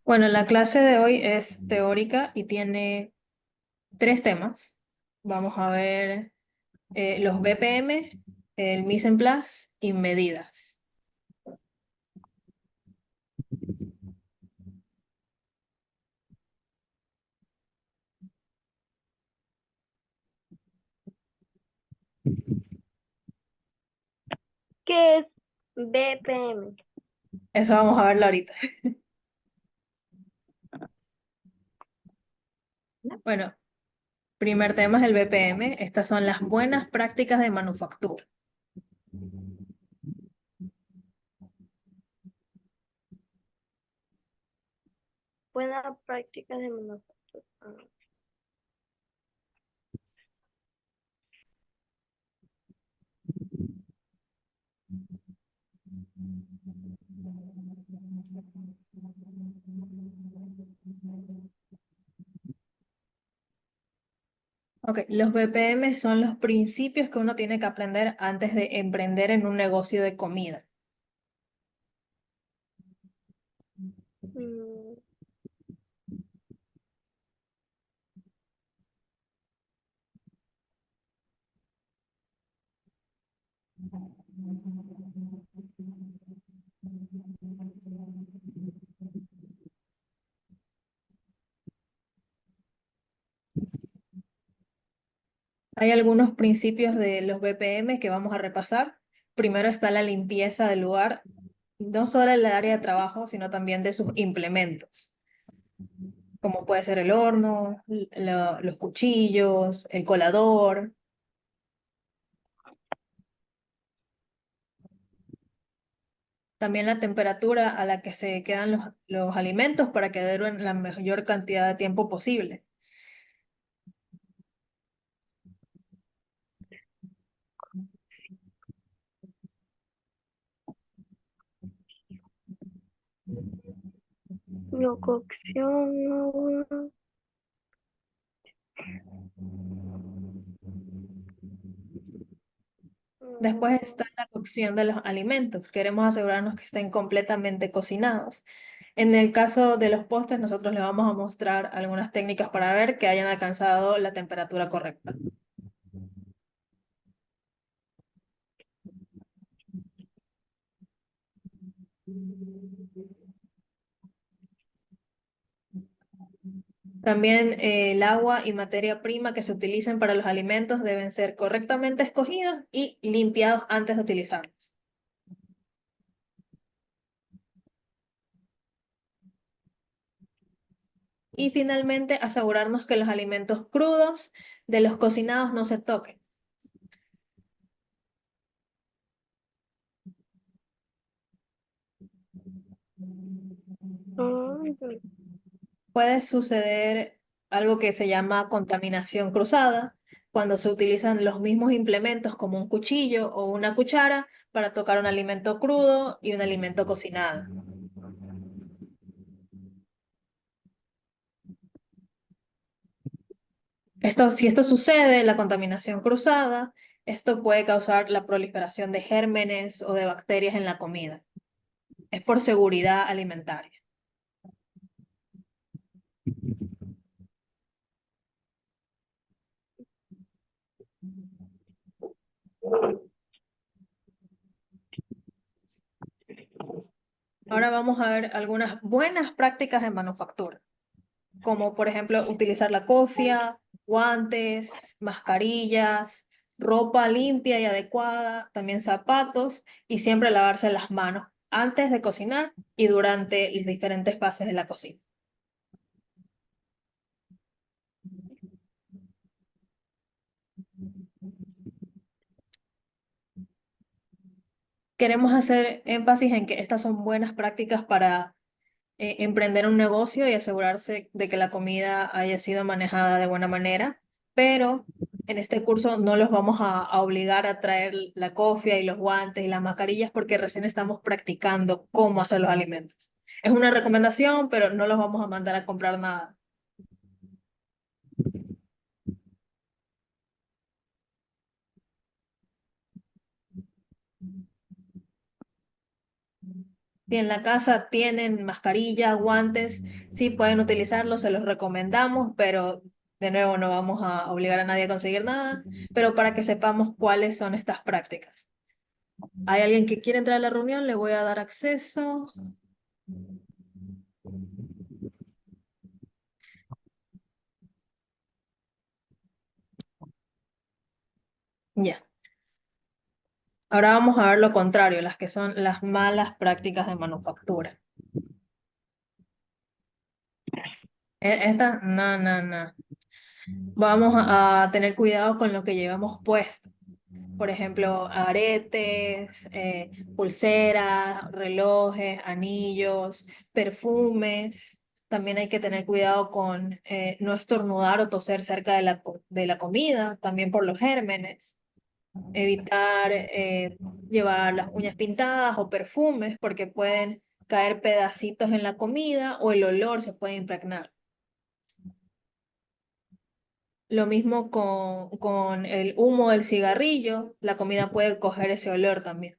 Bueno, la clase de hoy es teórica y tiene tres temas. Vamos a ver los BPM, el mise en place y medidas. ¿Qué es BPM? Eso vamos a verlo ahorita. Bueno, primer tema es el BPM. Estas son las buenas prácticas de manufactura. Buena práctica de manufactura. Ok, los BPM son los principios que uno tiene que aprender antes de emprender en un negocio de comida. Mm, Hay algunos principios de los BPM que vamos a repasar. Primero está la limpieza del lugar, no solo el área de trabajo, sino también de sus implementos, como puede ser el horno, los cuchillos, el colador, también la temperatura a la que se quedan los alimentos para que duren la mayor cantidad de tiempo posible. no cocción, no. Después Mm, está la cocción de los alimentos. Queremos asegurarnos que estén completamente cocinados. En el caso de los postres, nosotros les vamos a mostrar algunas técnicas para ver que hayan alcanzado la temperatura correcta. También el agua y materia prima que se utilicen para los alimentos deben ser correctamente escogidos y limpiados antes de utilizarlos. Y finalmente, asegurarnos que los alimentos crudos de los cocinados no se toquen. mm, Puede suceder algo que se llama contaminación cruzada, cuando se utilizan los mismos implementos como un cuchillo o una cuchara para tocar un alimento crudo y un alimento cocinado. Si esto sucede, la contaminación cruzada, esto puede causar la proliferación de gérmenes o de bacterias en la comida. Es por seguridad alimentaria. Ahora vamos a ver algunas buenas prácticas de manufactura, como por ejemplo utilizar la cofia, guantes, mascarillas, ropa limpia y adecuada, también zapatos y siempre lavarse las manos antes de cocinar y durante las diferentes fases de la cocina. Queremos hacer énfasis en que estas son buenas prácticas para emprender un negocio y asegurarse de que la comida haya sido manejada de buena manera, pero en este curso no los vamos a obligar a traer la cofia y los guantes y las mascarillas porque recién estamos practicando cómo hacer los alimentos. Es una recomendación, pero no los vamos a mandar a comprar nada. Si en la casa tienen mascarilla, guantes, sí pueden utilizarlos, se los recomendamos, pero de nuevo no vamos a obligar a nadie a conseguir nada, pero para que sepamos cuáles son estas prácticas. ¿Hay alguien que quiere entrar a la reunión? Le voy a dar acceso. Ya. Ahora vamos a ver lo contrario, las que son las malas prácticas de manufactura. Esta, no, no, no. Vamos a tener cuidado con lo que llevamos puesto. Por ejemplo, aretes, pulseras, relojes, anillos, perfumes. También hay que tener cuidado con no estornudar o toser cerca de de la comida, también por los gérmenes. Evitar llevar las uñas pintadas o perfumes porque pueden caer pedacitos en la comida o el olor se puede impregnar. Lo mismo con el humo del cigarrillo, la comida puede coger ese olor también.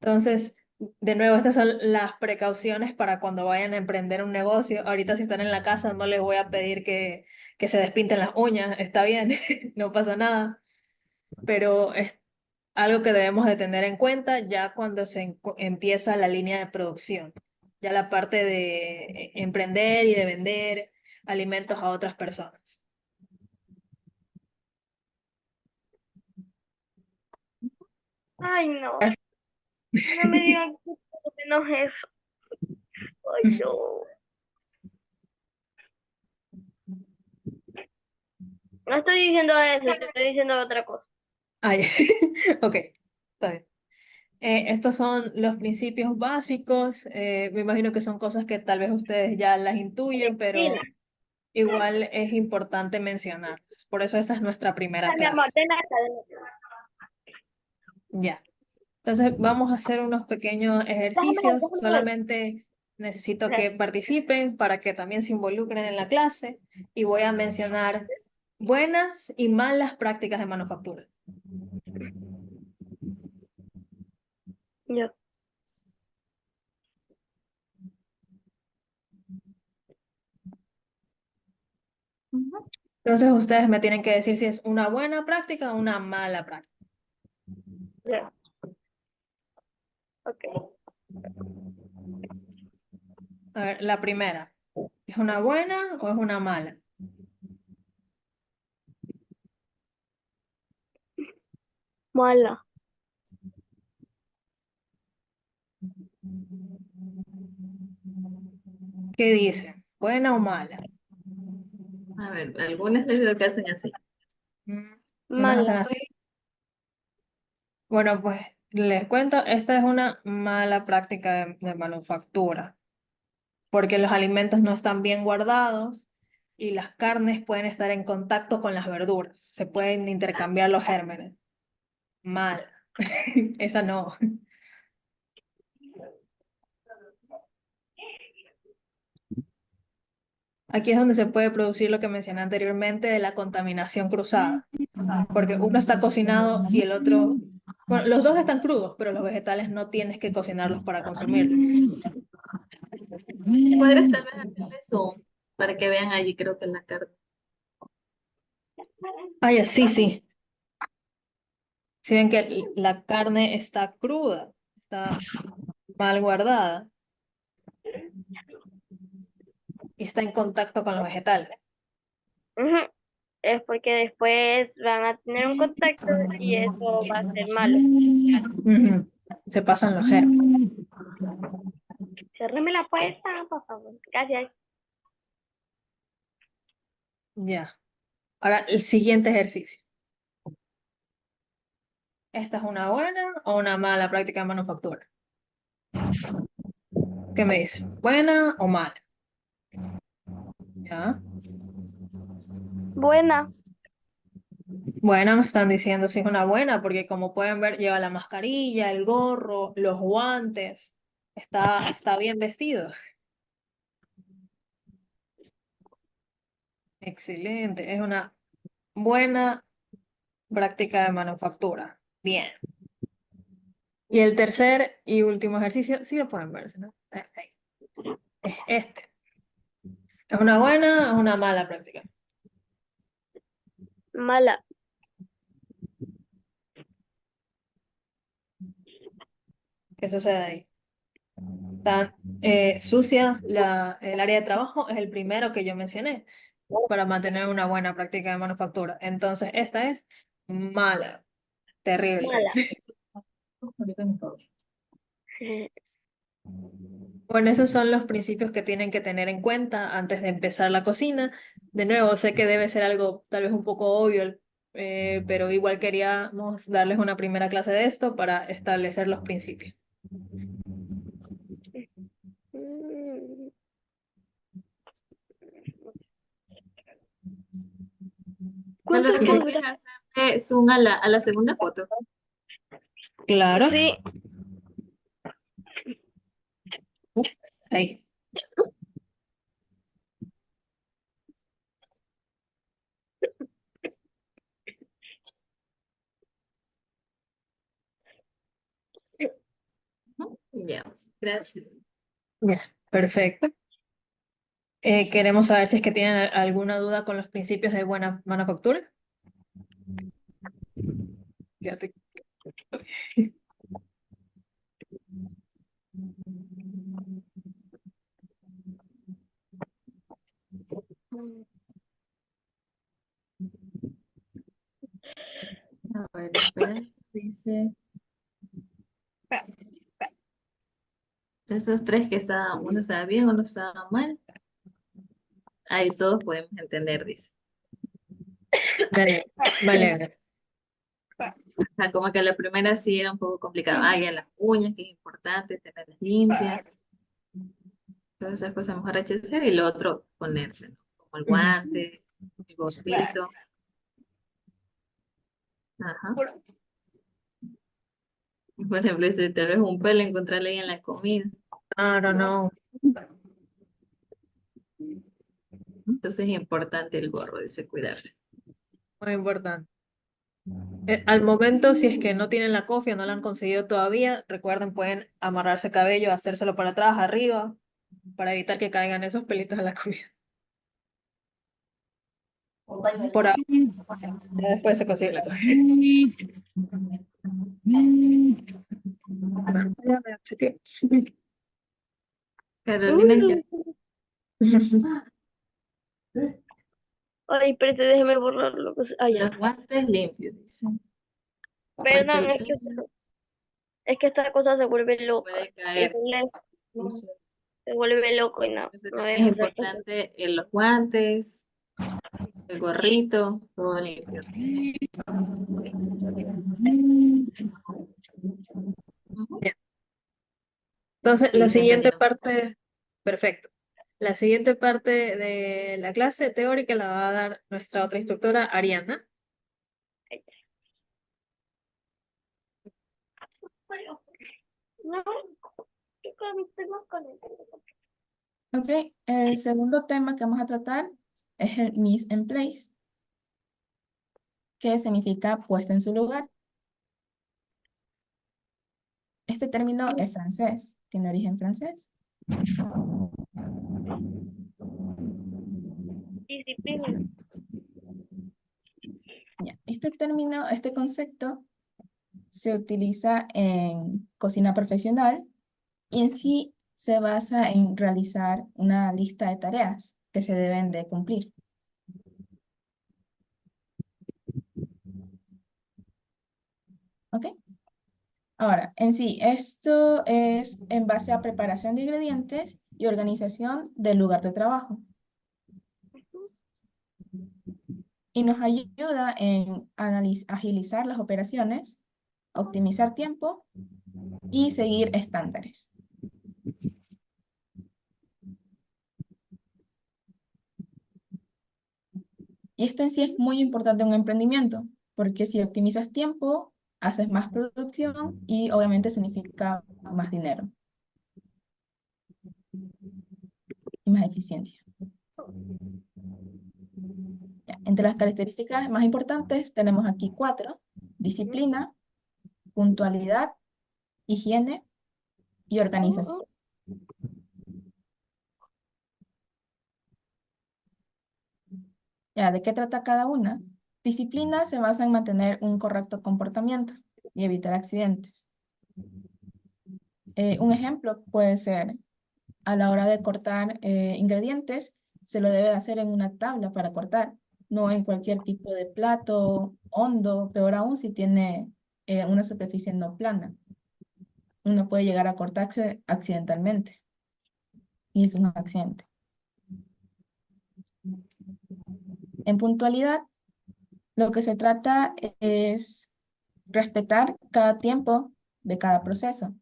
Entonces, de nuevo, estas son las precauciones para cuando vayan a emprender un negocio. Ahorita si están en la casa no les voy a pedir que se despinten las uñas, está bien, no pasa nada, pero es algo que debemos de tener en cuenta ya cuando empieza la línea de producción, ya la parte de emprender y de vender alimentos a otras personas. Ay, no. No me digan que por lo menos eso. Ay, no. No estoy diciendo eso, estoy diciendo otra cosa. Ah, ya. Ok, está bien. Estos son los principios básicos. Me imagino que son cosas que tal vez ustedes ya las intuyen, Cristina. pero igual es importante mencionarlas. Por eso esta es nuestra primera Mi amor, clase. ven acá, ven acá. Ya. Entonces vamos a hacer unos pequeños ejercicios. Déjame ver. Solamente necesito que Gracias. participen para que también se involucren en la clase y voy a mencionar buenas y malas prácticas de manufactura. Yo. Ujú. Entonces ustedes me tienen que decir si es una buena práctica o una mala práctica. Ya. Ok. A ver, la primera, ¿es una buena o es una mala? Mala. ¿Qué dicen? ¿Buena o mala? A ver, algunas les veo que hacen así. Mm, ¿unas hacen Mala. así? Bueno, pues les cuento, esta es una mala práctica de manufactura, porque los alimentos no están bien guardados y las carnes pueden estar en contacto con las verduras, se pueden intercambiar los gérmenes. Mal, esa no. Aquí es donde se puede producir lo que mencioné anteriormente de la contaminación cruzada, porque uno está cocinado y el otro, bueno, los dos están crudos, pero los vegetales no tienes que cocinarlos para consumirlos. Podrías tal vez hacerle zoom para que vean allí, creo que en la carta. Ah, ya, sí, sí. Si ven que la carne está cruda, está mal guardada y está en contacto con los vegetales. Ujú. Es porque después van a tener un contacto y eso va a ser malo. Ujú. Se pasan los gérmenes. Cérreme la puerta, por favor. Gracias. Ya. Ahora, el siguiente ejercicio. ¿Esta es una buena o una mala práctica de manufactura? ¿Qué me dicen? ¿Buena o mala? ¿Ya? Buena. Buena me están diciendo si es una buena, porque como pueden ver, lleva la mascarilla, el gorro, los guantes. Está bien vestido. Excelente. Es una buena práctica de manufactura. Bien. Y el tercer y último ejercicio, sí lo pueden ver, ¿no? Ahí. Es este. ¿Es una buena o es una mala práctica? Mala. ¿Qué sucede ahí? Está sucia el área de trabajo, es el primero que yo mencioné para mantener una buena práctica de manufactura. Entonces, esta es mala, terrible. Mala. Bueno, esos son los principios que tienen que tener en cuenta antes de empezar la cocina. De nuevo, sé que debe ser algo tal vez un poco obvio, pero igual queríamos darles una primera clase de esto para establecer los principios. Mm, Tal vez ¿Cuánto Y si, podrá? podrías hacerle zoom a la segunda foto. claro, Sí. ahí. Ujú. Ya, gracias. Ya, perfecto. Queremos saber si es que tienen alguna duda con los principios de buena manufactura. Fíjate. A ver, espera. Dice, esos tres que estaban, uno estaba bien, uno estaba mal. Ahí todos podemos entender, dice. Vale, vale. O sea, como que la primera sí era un poco complicado. Ah, ya las uñas, que es importante tenerlas limpias. Todas esas cosas mejor rechazar y lo otro ponerse, ¿no? Como el Ujú. guante, el gorrito. Ajá. Por ejemplo, si tal vez un pelo encontrarle ahí en la comida. Claro, no, Entonces es importante el gorro, dice cuidarse. muy importante. Al momento, si es que no tienen la cofia, no la han conseguido todavía, recuerden, pueden amarrarse el cabello, hacérselo para atrás, arriba, para evitar que caigan esos pelitos en la comida. Por ahora, ya después se consigue la cofia. Ya me obsequié. Carolina, Ay, espérate, déjeme borrarlo. Ah, ya. los guantes limpios, dice. Porque Perdón, el pelo es que esta cosa se vuelve loca. puede Y caer. Dice. se vuelve loco y Entonces no también deja es hacer cosas. importante los guantes, el gorrito, todo limpio. Ujú. Ya. Entonces, la Sí, se siguiente entendieron. parte, perfecto. La siguiente parte de la clase teórica la va a dar nuestra otra instructora, Ariana. No, yo tengo con el teléfono. Ok, el segundo tema que vamos a tratar es el mise en place, que significa puesto en su lugar. Este término es francés, tiene origen francés. Disciplina. Ya, este término, este concepto se utiliza en cocina profesional y en sí se basa en realizar una lista de tareas que se deben de cumplir. ¿Ok? Ahora, en sí, esto es en base a preparación de ingredientes y organización del lugar de trabajo. Y nos ayuda en agilizar las operaciones, optimizar tiempo y seguir estándares. Y esto en sí es muy importante en un emprendimiento, porque si optimizas tiempo, haces más producción y obviamente significa más dinero y más eficiencia. Ya, entre las características más importantes tenemos aquí 4: disciplina, puntualidad, higiene y organización. Ya, ¿de qué trata cada una? Disciplina se basa en mantener un correcto comportamiento y evitar accidentes. Un ejemplo puede ser, a la hora de cortar ingredientes, se lo debe de hacer en una tabla para cortar, no en cualquier tipo de plato hondo, peor aún si tiene una superficie no plana. Uno puede llegar a cortarse accidentalmente y es un accidente. En puntualidad, lo que se trata es respetar cada tiempo de cada proceso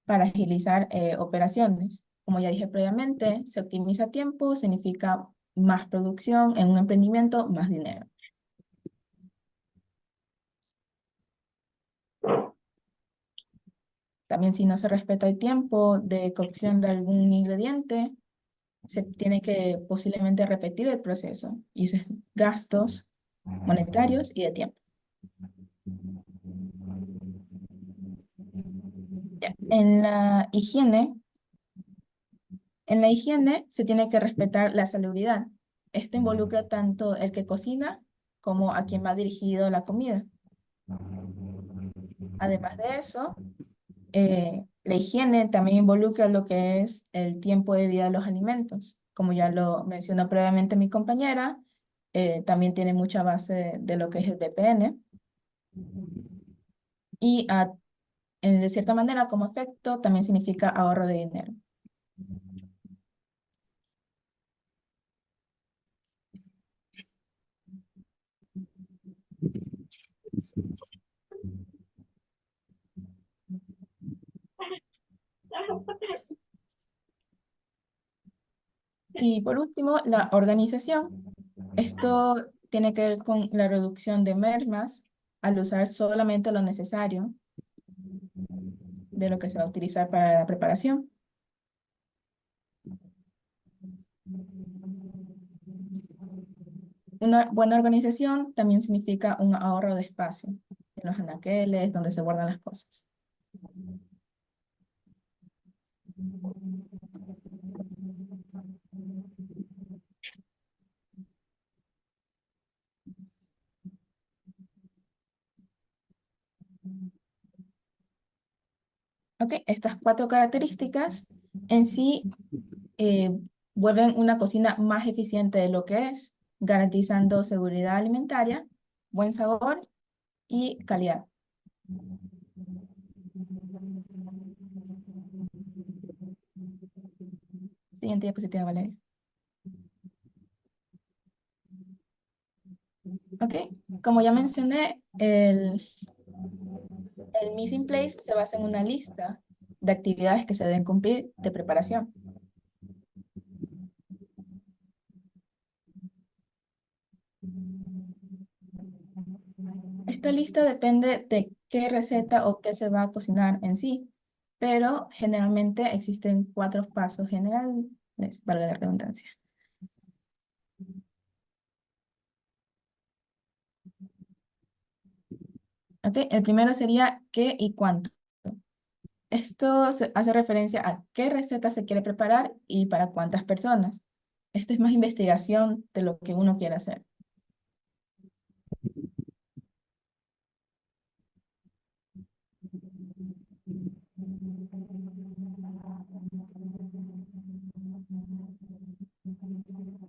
para agilizar operaciones. Como ya dije previamente, se optimiza tiempo, significa más producción en un emprendimiento, más dinero. También si no se respeta el tiempo de cocción de algún ingrediente, se tiene que posiblemente repetir el proceso y esos gastos monetarios y de tiempo. Ya. En la higiene se tiene que respetar la salubridad. Esto involucra tanto el que cocina como a quien va dirigido la comida. Además de eso, la higiene también involucra lo que es el tiempo de vida de los alimentos. Como ya lo mencionó previamente mi compañera, también tiene mucha base de lo que es el BPN. Y de cierta manera, como efecto, también significa ahorro de dinero. Y por último, la organización. Esto tiene que ver con la reducción de mermas al usar solamente lo necesario de lo que se va a utilizar para la preparación. Una buena organización también significa un ahorro de espacio en los anaqueles, donde se guardan las cosas. Ok, estas cuatro características en sí eh, vuelven una cocina más eficiente de lo que es, garantizando seguridad alimentaria, buen sabor y calidad. Siguiente diapositiva, Valeria. Ok, como ya mencioné, el Missing Place se basa en una lista de actividades que se deben cumplir de preparación. Esta lista depende de qué receta o qué se va a cocinar en sí, pero generalmente existen 4 pasos generales, valga la redundancia. Ok, el primero sería qué y cuánto. Esto hace referencia a qué receta se quiere preparar y para cuántas personas. Esto es más investigación de lo que uno quiere hacer.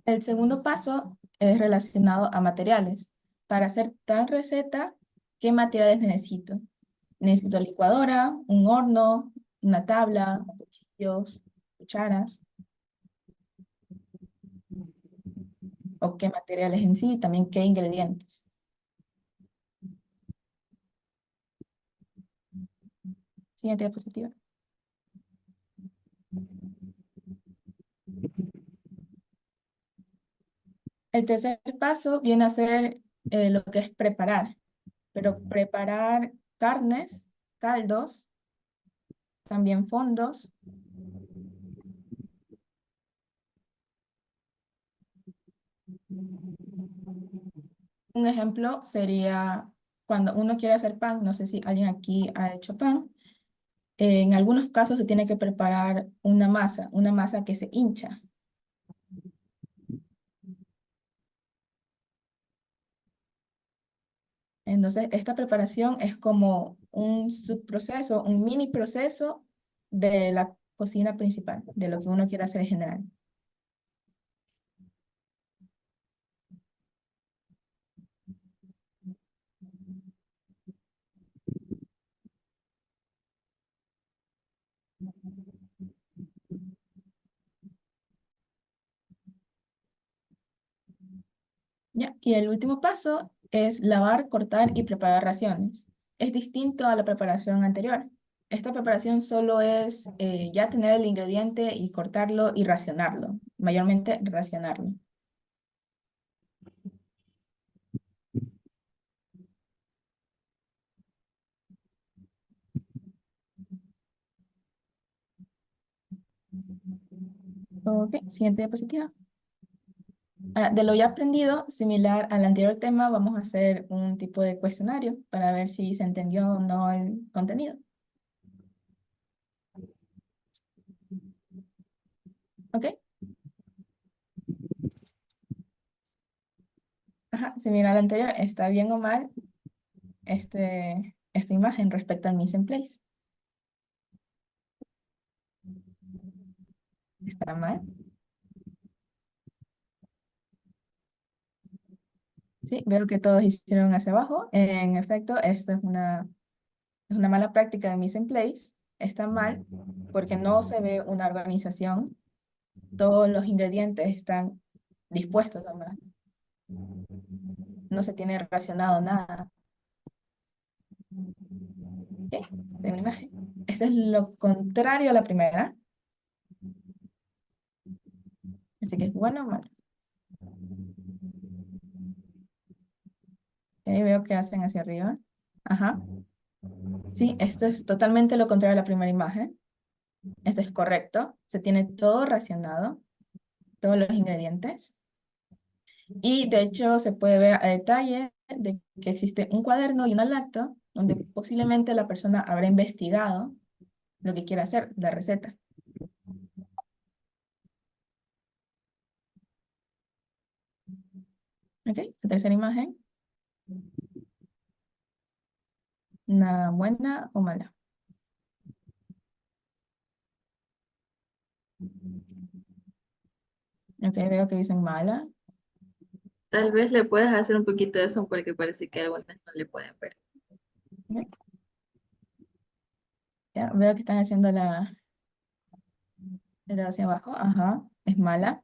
El segundo paso es relacionado a materiales. Para hacer tal receta, ¿qué materiales necesito? Necesito licuadora, un horno, una tabla, cuchillos, cucharas. O qué materiales en sí, también qué ingredientes. Siguiente diapositiva. El tercer paso viene a ser lo que es preparar, pero preparar carnes, caldos, también fondos. Un ejemplo sería cuando uno quiere hacer pan, no sé si alguien aquí ha hecho pan, en algunos casos se tiene que preparar una masa que se hincha. Entonces, esta preparación es como un subproceso, un mini proceso de la cocina principal, de lo que uno quiere hacer en general. ¿Ya? Y el último paso es lavar, cortar y preparar raciones. Es distinto a la preparación anterior. Esta preparación solo es ya tener el ingrediente y cortarlo y racionarlo, mayormente racionarlo. Ok, siguiente diapositiva. Ahora, de lo ya aprendido, similar al anterior tema, vamos a hacer un tipo de cuestionario para ver si se entendió o no el contenido. ¿Ok? Ajá, similar al anterior, ¿está bien o mal esta imagen respecto al mise en place? ¿Está mal? Sí, veo que todos hicieron hacia abajo. En efecto, esta es una mala práctica de mise en place. Está mal porque no se ve una organización. Todos los ingredientes están dispuestos además. No se tiene relacionado nada. ¿Ok? De mi imagen. Esto es lo contrario a la primera. Así que es bueno o malo. Ahí veo que hacen hacia arriba. Ajá. Sí, esto es totalmente lo contrario a la primera imagen. Esto es correcto. Se tiene todo racionado, todos los ingredientes. Y de hecho se puede ver a detalle de que existe un cuaderno y una lacto donde posiblemente la persona habrá investigado lo que quiere hacer, la receta. ¿Ok? La tercera imagen. ¿Una buena o mala? Ok, veo que dicen mala. Tal vez le puedas hacer un poquito de zoom porque parece que algunas no le pueden ver. ¿Ok? Ya, veo que están haciendo el dedo hacia abajo. Ajá, es mala.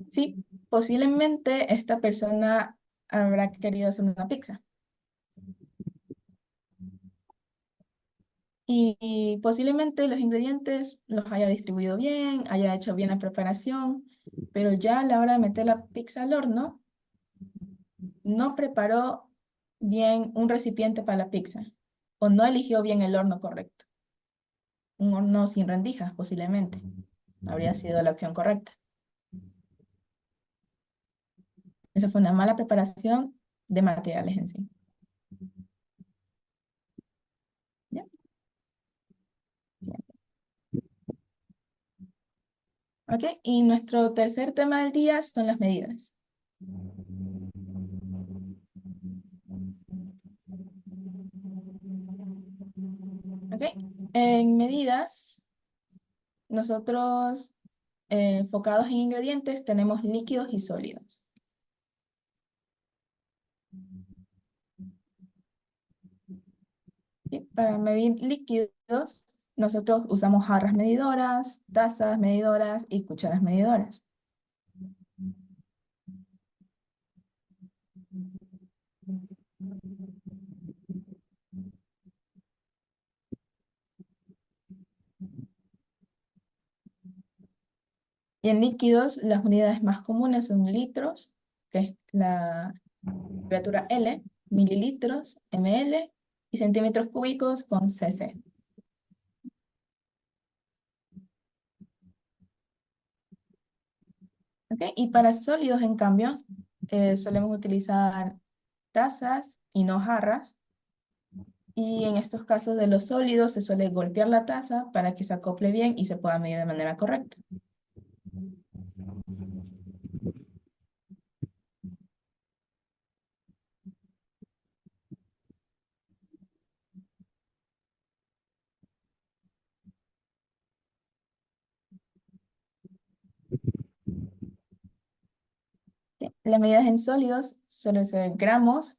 Sí, posiblemente esta persona habrá querido hacer una pizza. Y posiblemente los ingredientes los haya distribuido bien, haya hecho bien la preparación, pero ya a la hora de meter la pizza al horno, no preparó bien un recipiente para la pizza o no eligió bien el horno correcto. Un horno sin rendijas, posiblemente. Habría sido la opción correcta. Esa fue una mala preparación de materiales en sí. ¿Ya? Bien. Ok, y nuestro tercer tema del día son las medidas. Ok, en medidas, nosotros enfocados en ingredientes tenemos líquidos y sólidos. ¿Sí? Para medir líquidos, nosotros usamos jarras medidoras, tazas medidoras y cucharas medidoras. Y en líquidos, las unidades más comunes son litros, que es la abreviatura L, mililitros, ml, y centímetros cúbicos con cc. ¿Ok? Y para sólidos, en cambio, solemos utilizar tazas, y no jarras. Y en estos casos de los sólidos se suele golpear la taza para que se acople bien y se pueda medir de manera correcta. Las medidas en sólidos suelen ser gramos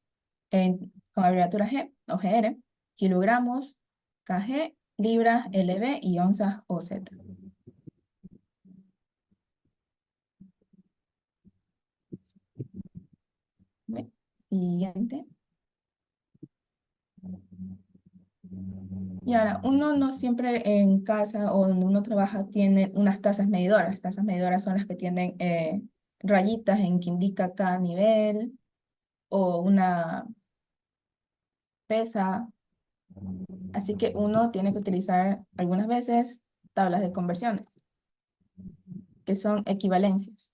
con abreviatura G o GR, kilogramos, kg, libras, lb y onzas o z. Bien, siguiente. Y ahora, uno no siempre en casa o donde uno trabaja tiene unas tazas medidoras. Tazas medidoras son las que tienen rayitas en que indica cada nivel o una pesa. Así que uno tiene que utilizar algunas veces tablas de conversiones, que son equivalencias.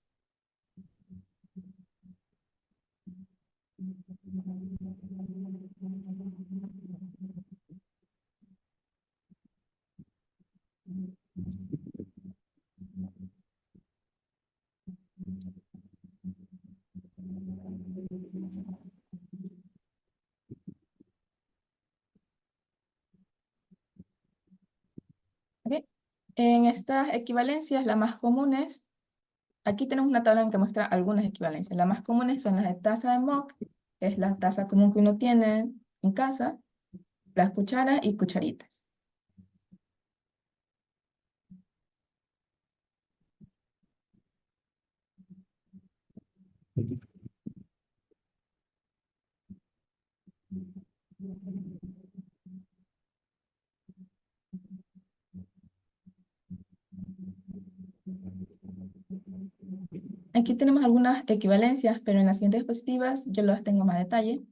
¿Ok? En estas equivalencias, las más comunes, aquí tenemos una tabla en que muestra algunas equivalencias. Las más comunes son las de taza de mug, que es la taza común que uno tiene en casa, las cucharas y cucharitas. Aquí tenemos algunas equivalencias, pero en las siguientes diapositivas yo las tengo más detalle.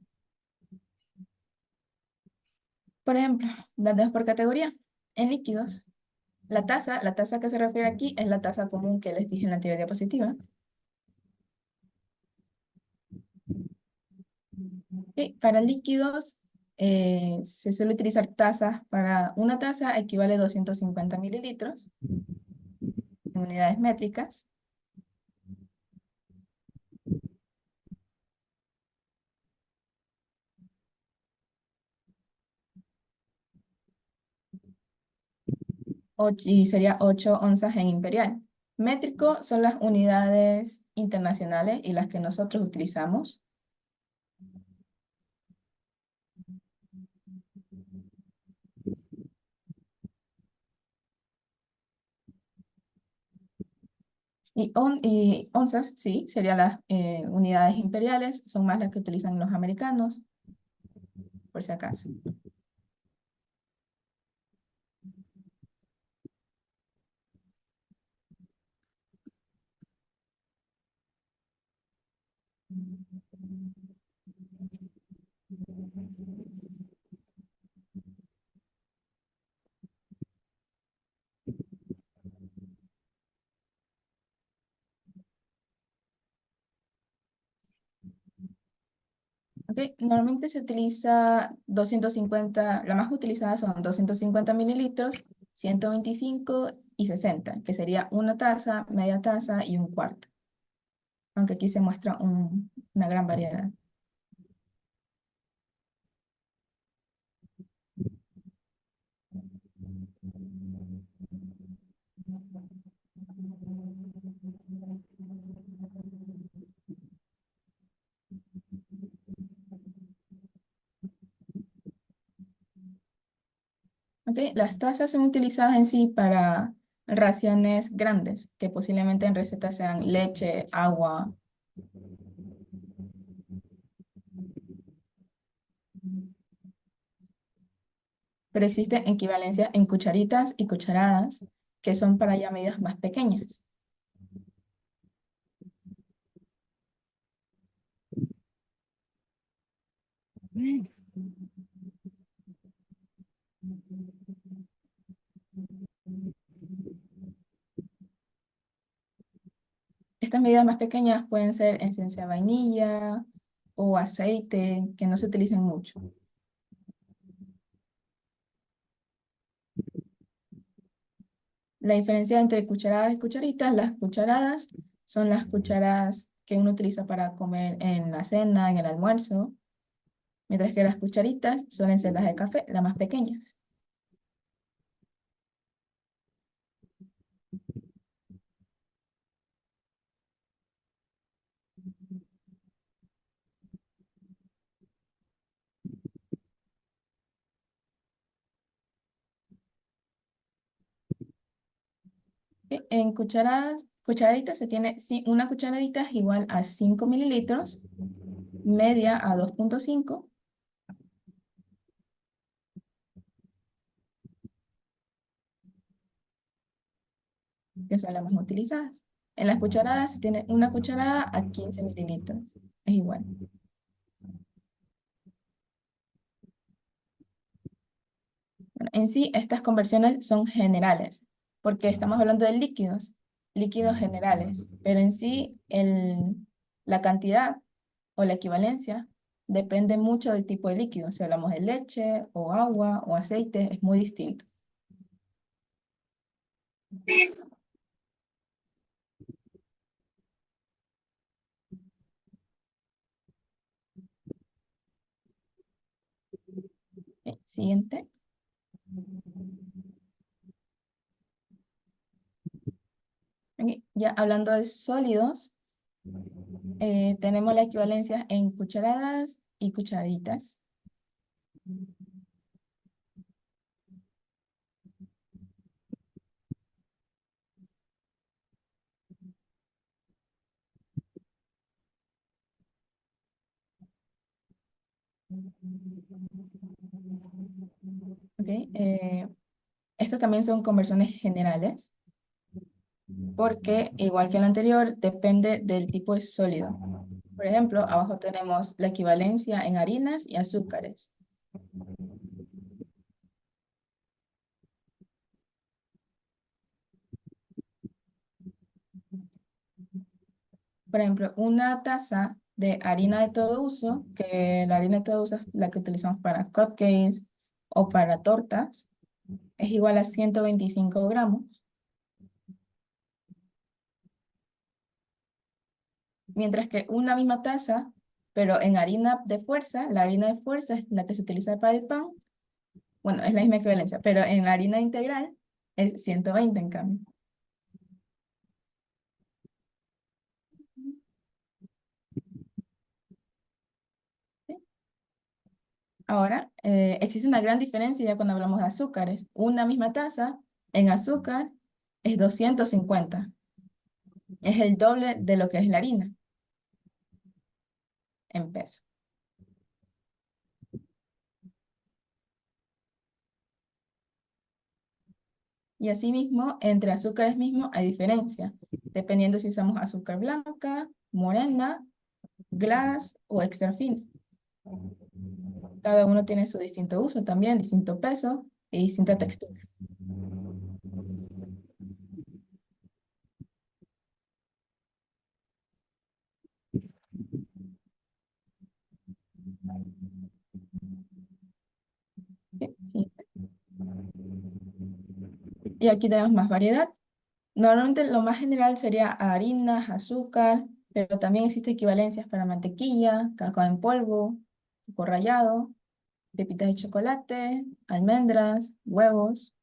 Por ejemplo, datos por categoría. En líquidos, la taza que se refiere aquí es la taza común que les dije en la anterior diapositiva. Para líquidos, se suele utilizar tazas. Para una taza equivale a 250 mililitros en unidades métricas. Y sería 8 onzas en imperial. Métrico son las unidades internacionales y las que nosotros utilizamos. Y onzas, sí, serían las unidades imperiales, son más las que utilizan los americanos, por si acaso. Ok, normalmente se utiliza 250, la más utilizada son 250 mililitros, 125 y 60, que sería una taza, media taza y un cuarto. Aunque aquí se muestra una gran variedad. Ok, las tazas son utilizadas en sí para raciones grandes, que posiblemente en recetas sean leche, agua. Pero existen equivalencias en cucharitas y cucharadas, que son para ya medidas más pequeñas. Estas medidas más pequeñas pueden ser esencia de vainilla, o aceite que no se utilicen mucho. La diferencia entre cucharadas y cucharitas, las cucharadas son las cucharadas que uno utiliza para comer en la cena, en el almuerzo, mientras que las cucharitas suelen ser las de café, las más pequeñas. En cucharaditas se tiene, una cucharadita es igual a 5 mililitros, media a 2,5, que son las más utilizadas. En las cucharadas se tiene una cucharada a 15 mililitros, es igual. Bueno, en sí, estas conversiones son generales, porque estamos hablando de líquidos, líquidos generales, pero en sí la cantidad o la equivalencia depende mucho del tipo de líquido. Si hablamos de leche o agua o aceite, es muy distinto. Siguiente. Ok, ya hablando de sólidos, tenemos la equivalencia en cucharadas y cucharitas. Ok, estas también son conversiones generales, porque igual que el anterior, depende del tipo de sólido. Por ejemplo, abajo tenemos la equivalencia en harinas y azúcares. Por ejemplo, una taza de harina de todo uso, que la harina de todo uso es la que utilizamos para cupcakes o para tortas, es igual a 125 gramos. Mientras que una misma taza, pero en harina de fuerza, la harina de fuerza es la que se utiliza para el pan, bueno, es la misma equivalencia, pero en la harina integral es 120 en cambio. ¿Sí? Ahora, existe una gran diferencia ya cuando hablamos de azúcares. Una misma taza en azúcar es 250. Es el doble de lo que es la harina en peso. Y asimismo, entre azúcares mismos hay diferencia, dependiendo si usamos azúcar blanca, morena, glass o extra fina. Cada uno tiene su distinto uso también, distinto peso y distinta textura. Sí. Y aquí tenemos más variedad. Normalmente lo más general sería harinas, azúcar, pero también existen equivalencias para mantequilla, cacao en polvo, coco rallado, pepitas de chocolate, almendras, huevos.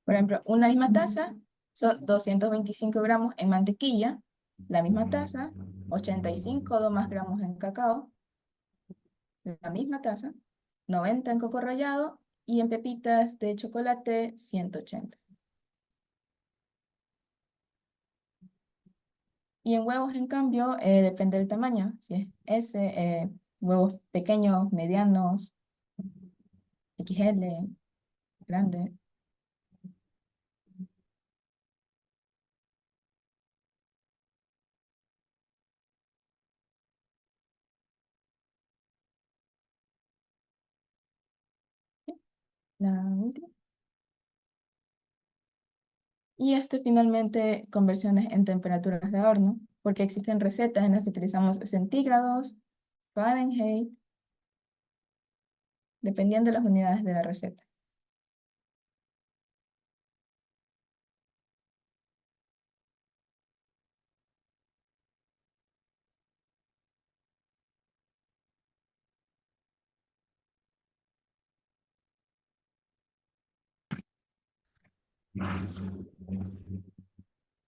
Por ejemplo, una misma taza son 225 gramos en mantequilla, la misma taza, 85 o más gramos en cacao, la misma taza, 90 en coco rallado y en pepitas de chocolate 180. Y en huevos, en cambio, depende del tamaño. Si es S, huevos pequeños, medianos, XL, grande. La última. Y finalmente conversiones en temperaturas de horno, porque existen recetas en las que utilizamos centígrados, Fahrenheit, dependiendo de las unidades de la receta.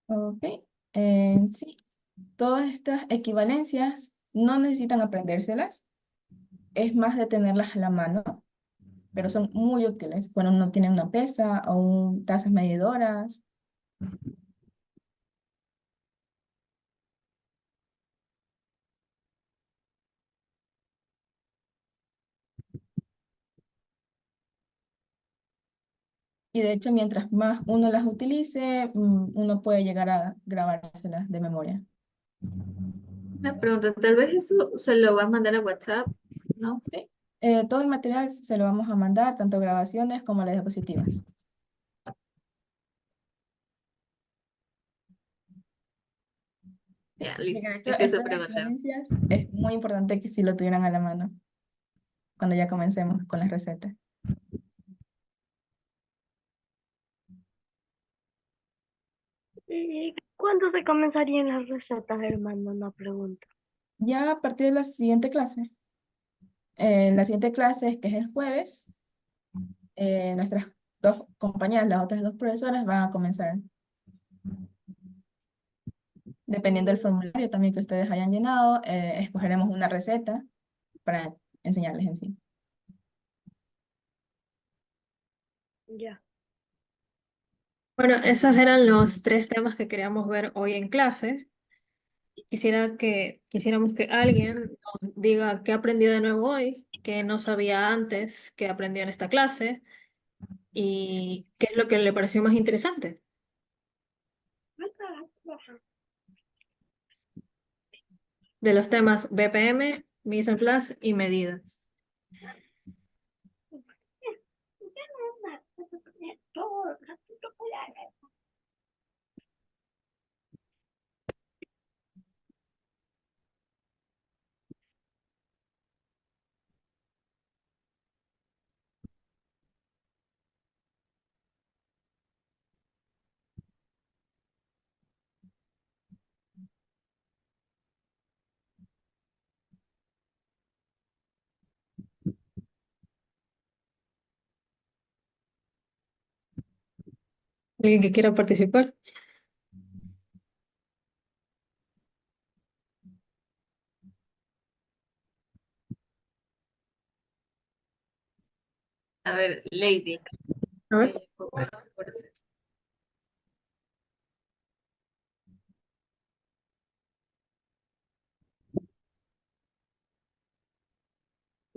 Ok, sí, todas estas equivalencias no necesitan aprendérselas, es más de tenerlas a la mano, pero son muy útiles cuando uno tiene una pesa o tazas medidoras. Y de hecho, mientras más uno las utilice, uno puede llegar a grabárselas de memoria. Una pregunta, tal vez eso se lo va a mandar a WhatsApp, ¿no? Sí. Todo el material se lo vamos a mandar, tanto grabaciones como las diapositivas. Ya, Y de listo. hecho, Es que se estas pregunta. equivalencias es muy importante que si lo tuvieran a la mano cuando ya comencemos con las recetas. ¿Y cuándo se comenzarían las recetas, hermano? Una pregunta. Ya a partir de la siguiente clase, la siguiente clase, que es el jueves, nuestras dos compañeras, las otras dos profesoras, van a comenzar. Dependiendo del formulario también que ustedes hayan llenado, escogeremos una receta para enseñarles en sí. Ya. Bueno, esos eran los 3 temas que queríamos ver hoy en clase. Quisiéramos que alguien nos diga qué aprendió de nuevo hoy, qué no sabía antes, qué aprendió en esta clase y qué es lo que le pareció más interesante de los temas BPM, mise en place y medidas. ¿Alguien que quiera participar? A ver, Lady. A ver.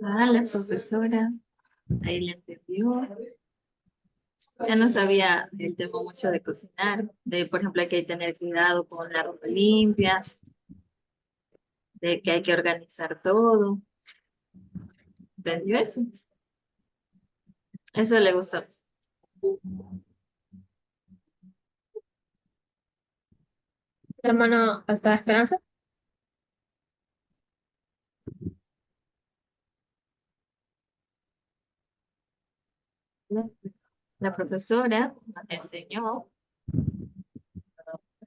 Ah, la profesora, ahí le entendió. Ya no sabía el tema mucho de cocinar, de por ejemplo hay que tener cuidado con la ropa limpia, de que hay que organizar todo. ¿Entendió eso? Eso le gustó. Hermano Alta Esperanza. La profesora nos enseñó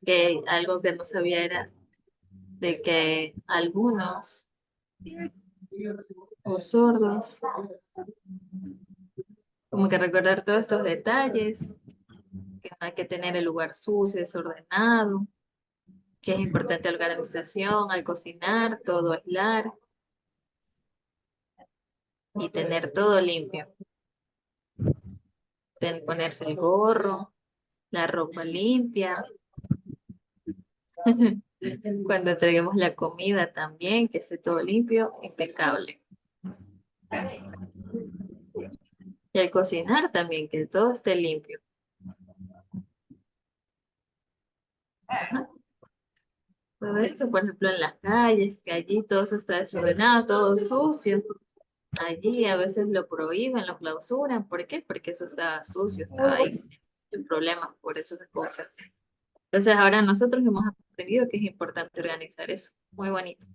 que algo que no sabía era de que algunos o sordos, como que recordar todos estos detalles, que no hay que tener el lugar sucio, desordenado, que es importante la organización al cocinar, todo aislar y tener todo limpio. Ponerse el gorro, la ropa limpia. Cuando entreguemos la comida también, que esté todo limpio, impecable. Y al cocinar también, que todo esté limpio. Todo esto, por ejemplo, en las calles, que allí todo eso está desordenado, todo sucio. allí, a veces lo prohíben, lo clausuran. ¿Por qué? Porque eso está sucio, está ahí, sin problemas por esas cosas. Entonces ahora nosotros hemos aprendido que es importante organizar eso. Muy bonito.